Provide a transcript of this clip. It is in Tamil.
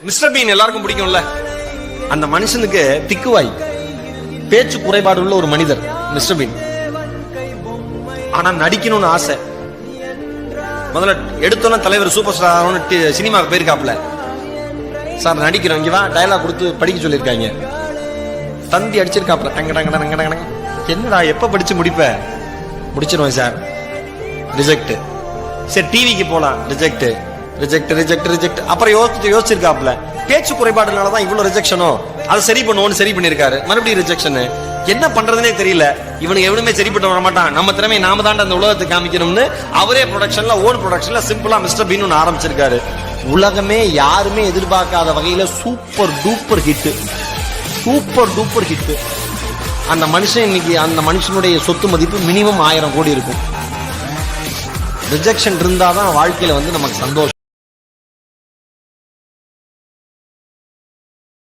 மிஸ்டர் பீன் எல்லாருக்கும் பிடிக்கும்ல. அந்த மனுஷனுக்கு திக்குவாய், பேச்சு குறைபாடு உள்ள ஒரு மனிதர் மிஸ்டர் பீன். ஆனா நடிக்கணும்னு ஆசை. முதல்ல எடுத்தோன்னா தலைவர் சூப்பர் ஸ்டார் சினிமாவுக்கு போயிருக்காப்ல. சார் நடிக்கிறோம், இங்க வா, டயலாக் கொடுத்து படிக்க சொல்லியிருக்காங்க. தந்தி அடிச்சிருக்காப்ல, டங்க டங்க டங்க டங்க. என்னடா எப்ப படிச்சு முடிப்ப? முடிச்சிருவேன் சார். ரிஜெக்ட். சரி டிவிக்கு போலாம், ரிஜெக்ட் ரிஜெக்ட் ரிஜெக்ட் ரிஜெக்ட். அப்புறம் யோசிச்சிருக்காப்ல, பேச்சு குறைபாடுனாலதான் இவ்வளவு ரிஜெக்ஷனோ, அதை சரி பண்ணுவோம்னு சரி பண்ணிருக்காரு. மறுபடியும் ரிஜெக்ஷன். என்ன பண்றதுனே தெரியல. இவனுக்கு எவனுமே சரிப்பட்டு வர மாட்டான், நம்ம திறமை நாம தான் அந்த உலகத்துக்கு காமிக்கணும்னு அவரே ப்ரொடக்ஷன்ல, ஓன் ப்ரொடக்ஷன்ல சிம்பிளா மிஸ்டர் பீன் ஒன்று ஆரம்பிச்சிருக்காரு. உலகமே யாருமே எதிர்பார்க்காத வகையில super duper hit. Super duper hit. அந்த மனுஷன் இன்னைக்கு, அந்த மனுஷனுடைய சொத்து மதிப்பு மினிமம் 1000 கோடி இருக்கும். ரிஜெக்ஷன் இருந்தாதான் வாழ்க்கையில நமக்கு சந்தோஷம்.